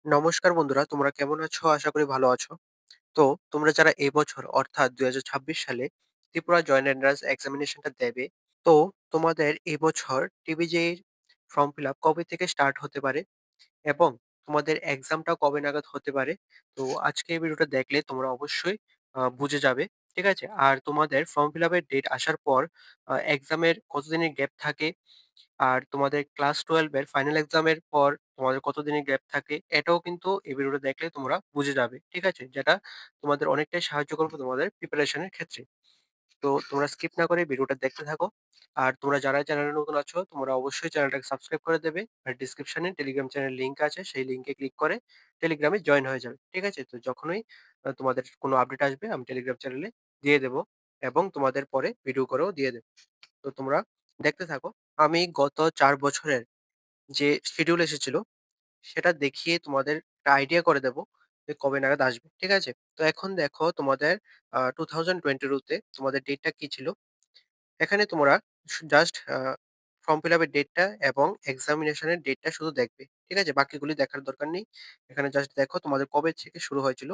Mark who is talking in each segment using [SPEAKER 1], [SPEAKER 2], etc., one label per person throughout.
[SPEAKER 1] নমস্কার বন্ধুরা, তোমরা কেমন আছো? আশা করি ভালো আছো। তো তোমরা যারা এবছর অর্থাৎ ২০২৬ সালে ত্রিপুরা জয়েন্ট এন্ট্রান্স এক্সামিনেশনটা দেবে, তো তোমাদের এবছর টিবিজেইর ফর্ম ফিল-আপ কবে থেকে স্টার্ট হতে পারে এবং তোমাদের এক্সামটা কবে নাগাদ হতে পারে? তো আজকে এই ভিডিওটা দেখলে তোমরা অবশ্যই বুঝে যাবে। ঠিক আছে? আর তোমাদের ফর্ম ফিল-আপ এর ডেট আসার পর এক্সামের কতদিনের গ্যাপ থাকে আর তোমাদের ক্লাস 12 এর ফাইনাল এক্সামের পর তোমাদের কতদিনের গ্যাপ থাকে, এটাও কিন্তু এই ভিডিওটা দেখলে তোমরা বুঝে যাবে। ঠিক আছে? যেটা তোমাদের অনেকটাই সাহায্য করবে তোমাদের প্রিপারেশন এর ক্ষেত্রে। তো তোমরা স্কিপ না করে ভিডিওটা দেখতে থাকো। আর তোমরা যারা চ্যানেলে নতুন আছো, তোমরা অবশ্যই চ্যানেলটাকে সাবস্ক্রাইব করে দেবে। আর ডেসক্রিপশনে টেলিগ্রাম চ্যানেল লিংক আছে। সেই লিংকে ক্লিক করে টেলিগ্রামে জয়েন হয়ে যাবে। ঠিক আছে? তো যখনই তোমাদের কোনো আপডেট আসবে আমি টেলিগ্রাম চ্যানেলে দিয়ে দেব এবং তোমাদের পরে ভিডিও করেও দিয়ে দেব। তো তোমরা দেখতে থাকো। আমি গত ৪ বছরের যে শিডিউল এসেছিল, সেটা দেখিয়ে তোমাদের একটা আইডিয়া করে দেব যে কবে নাগাদ আসবে। ঠিক আছে? তো এখন দেখো তোমাদের 2022 তে তোমাদের ডেটটা কি ছিল? এখানে তোমরা জাস্ট ফর্ম ফিল আপ এর ডেটটা এবং এক্সামিনেশন এর ডেটটা শুধু দেখবে। ঠিক আছে? বাকিগুলি দেখার দরকার নেই। এখানে জাস্ট দেখো তোমাদের কবে থেকে শুরু হয়েছিল।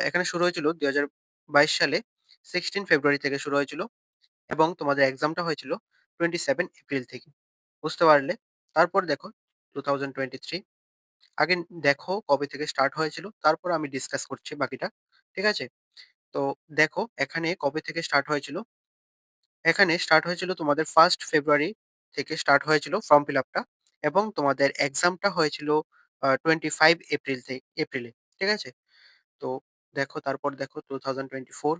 [SPEAKER 1] এখানে শুরু হয়েছিল ২০২২ সালে 16 ফেব্রুয়ারি থেকে শুরু হয়েছিল এবং তোমাদের এক্সামটা হয়েছিল 27 এপ্রিল থেকে। বুঝতে পারলে? তারপর দেখো 2023 আগে দেখো কবে থেকে স্টার্ট হয়েছিল, তারপর আমি ডিসকাস করছি বাকিটা। ঠিক আছে? তো দেখো এখানে কবে থেকে স্টার্ট হয়েছিল। এখানে স্টার্ট হয়েছিল তোমাদের 1st ফেব্রুয়ারি থেকে স্টার্ট হয়েছিল ফর্ম ফিল আপটা এবং তোমাদের এক্সামটা হয়েছিল 25 এপ্রিলে। ঠিক আছে? তো দেখো তারপর দেখো 2024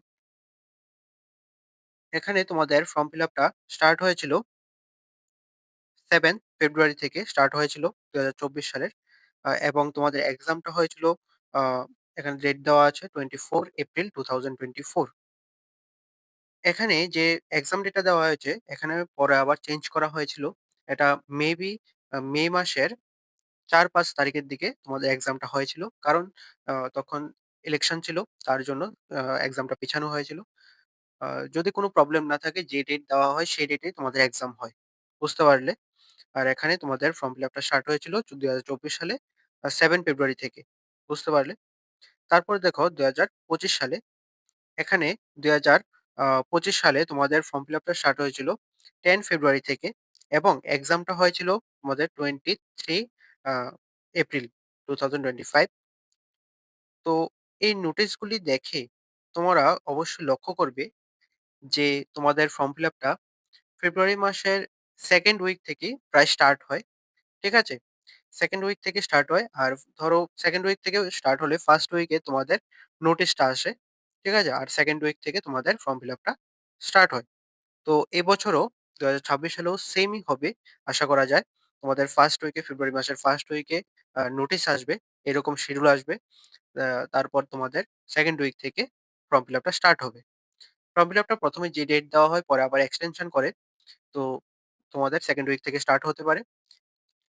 [SPEAKER 1] এখানে তোমাদের ফর্ম ফিল আপটা স্টার্ট হয়েছিল 7 ফেব্রুয়ারি থেকে স্টার্ট হয়েছিল ২০২৪ সালের। এবং তোমাদের এক্সামটা হয়েছিল আ এখানে ডেট দেওয়া আছে 24 এপ্রিল 2024। এখানে যে এক্সাম ডেটটা দেওয়া হয়েছে, এখানে পরে আবার চেঞ্জ করা হয়েছিল। এটা মেবি মে মাসের ৪-৫ তারিখের দিকে তোমাদের এক্সামটা হয়েছিল। কারণ তখন ইলেকশন ছিল, তার জন্য এক্সামটা পিছানো হয়েছিল। আ যদি কোনো প্রবলেম না থাকে যে ডেট দেওয়া হয় সেই ডেটেই তোমাদের এক্সাম হয়। বুঝতে পারলে? আর এখানে তোমাদের ফর্ম ফিল আপটা স্টার্ট হয়েছিল ২০২৪ সালে 7 ফেব্রুয়ারি থেকে। বুঝতে পারলে? তারপরে দেখো ২০২৫ সালে এখানে ২০২৫ সালে তোমাদের ফর্ম ফিল আপটা স্টার্ট হয়েছিল 10 ফেব্রুয়ারি থেকে এবং এক্সামটা হয়েছিল তোমাদের 23 আ এপ্রিল 2025। তো এই নোটিশগুলি দেখে তোমরা অবশ্যই লক্ষ্য করবে যে তোমাদের ফর্ম ফিল আপটা ফেব্রুয়ারি মাসের 2nd উইক থেকেই প্রায় স্টার্ট হয়। ঠিক আছে? 2nd উইক থেকে স্টার্ট হয়। আর ধরো 2nd উইক থেকে স্টার্ট হলে 1st উইকে তোমাদের নোটিশটা আসে। ঠিক আছে? আর 2nd উইক থেকে তোমাদের ফর্ম ফিল আপটা স্টার্ট হয়। তো এবছরও ২০২৬ সালেও সেমই হবে আশা করা যায়। তোমাদের 1st উইকে ফেব্রুয়ারি মাসের 1st উইকে নোটিশ আসবে। এরকম শিডিউল আসবে। আ তারপর তোমাদের 2nd উইক থেকে ফর্ম ফিল আপটা স্টার্ট হবে। ফর্ম ফিল আপটা ১ম এ যে ডেট দেওয়া হয় পরে আবার এক্সটেনশন করে। তো তোমাদের 2nd উইক থেকে স্টার্ট হতে পারে।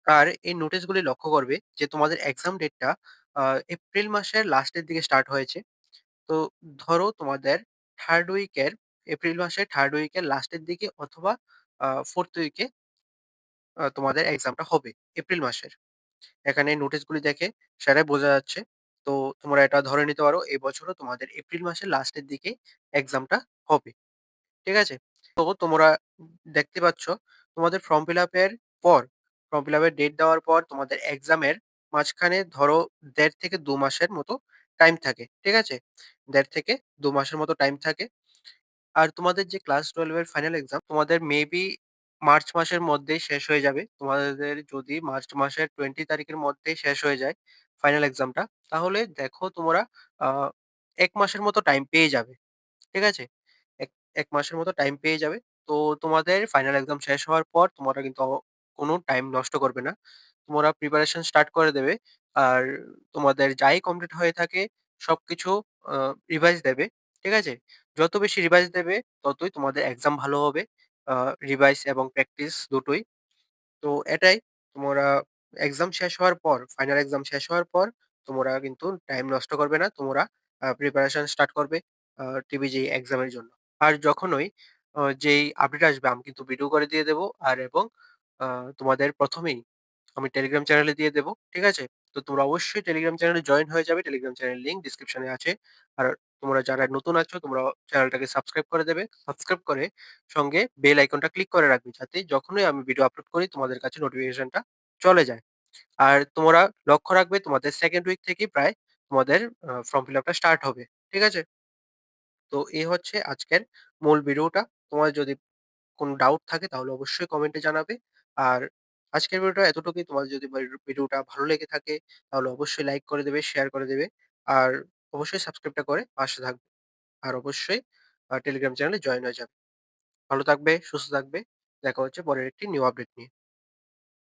[SPEAKER 1] আর এই নোটিশগুলি লক্ষ্য করবে যে তোমাদের এক্সাম ডেটটা আ এপ্রিল মাসের লাস্টের দিকে স্টার্ট হয়েছে। তো ধরো তোমাদের 3rd উইকের এপ্রিল মাসের 3rd উইকের লাস্টের দিকে অথবা 4th উইকে তোমাদের এক্সামটা হবে এপ্রিল মাসের। এখানে নোটিশগুলি দেখে সেটাই বোঝা যাচ্ছে। তো তোমরা এটা ধরে নিতে পারো এবছরও তোমাদের এপ্রিল মাসের লাস্টের দিকে এক্সামটা হবে। ঠিক আছে? তো তোমরা দেখতে পাচ্ছ তোমাদের ফর্ম ফিল আপের পর, ফর্ম ফিল আপের ডেট দেওয়ার পর তোমাদের এক্সামের মাঝখানে ধরো ১.৫ থেকে ২ মাসের মতো টাইম থাকে। ঠিক আছে? ১.৫ থেকে ২ মাসের মতো টাইম থাকে। আর তোমাদের যে ক্লাস 12 এর ফাইনাল এক্সাম তোমাদের মেবি মার্চ মাসের মধ্যেই শেষ হয়ে যাবে। তোমাদের যদি মার্চ মাসের 20 তারিখের মধ্যেই শেষ হয়ে যায় ফাইনাল এক্সামটা, তাহলে দেখো তোমরা আ ১ মাসের মতো টাইম পেয়ে যাবে। ঠিক আছে? ১ ১ মাসের মতো টাইম পেয়ে যাবে। তো তোমাদের ফাইনাল এক্সাম শেষ হওয়ার পর তোমরা কিন্তু কোনো টাইম নষ্ট করবে না। তোমরা প্রিপারেশন স্টার্ট করে দেবে। আর তোমাদের যাই কমপ্লিট হয়ে থাকে সবকিছু আ রিভাইজ দেবে। ঠিক আছে? যত বেশি রিভাইজ দেবে ততই তোমাদের এক্সাম ভালো হবে। আ রিভাইজ এবং প্র্যাকটিস দুটোই। তো এটাই তোমরা এক্সাম শেষ হওয়ার পর, ফাইনাল এক্সাম শেষ হওয়ার পর তোমরা কিন্তু টাইম নষ্ট করবে না। তোমরা প্রিপারেশন স্টার্ট করবে টিবিজি এক্সামের জন্য। আর যখনই যেই আপডেট আসবে আমি কিন্তু ভিডিও করে দিয়ে দেব। আর এবং আ তোমাদের ১ম এই আমি টেলিগ্রাম চ্যানেলে দিয়ে দেব। ঠিক আছে? তো তোমরা অবশ্যই টেলিগ্রাম চ্যানেলে জয়েন হয়ে যাবে। টেলিগ্রাম চ্যানেলের লিঙ্ক ডেসক্রিপশনে আছে। আর তোমরা যারা নতুন আছো তোমরা চ্যানেলটাকে সাবস্ক্রাইব করে দেবে। সাবস্ক্রাইব করে সঙ্গে বেল আইকনটা ক্লিক করে রাখবে যাতে যখনই আমি ভিডিও আপলোড করি তোমাদের কাছে নোটিফিকেশনটা চলে যায়। আর তোমরা লক্ষ্য রাখবে তোমাদের 2nd উইক থেকেই প্রায় তোমাদের ফর্ম ফিল আপটা স্টার্ট হবে। ঠিক আছে? তো এই হচ্ছে আজকের মূল ভিডিওটা। তোমার যদি কোনো ডাউট থাকে তাহলে অবশ্যই কমেন্টে জানাবে। আর আজকের ভিডিওটা এতটুকুই। তোমার যদি ভিডিওটা ভালো লেগে থাকে তাহলে অবশ্যই লাইক করে দেবে, শেয়ার করে দেবে। আর অবশ্যই সাবস্ক্রাইবটা করে পাশে থাকবে। আর অবশ্যই টেলিগ্রাম চ্যানেলে জয়েন হয়ে যাবে। ভালো থাকবে, সুস্থ থাকবে। দেখা হচ্ছে পরের একটি নিউ আপডেট নিয়ে।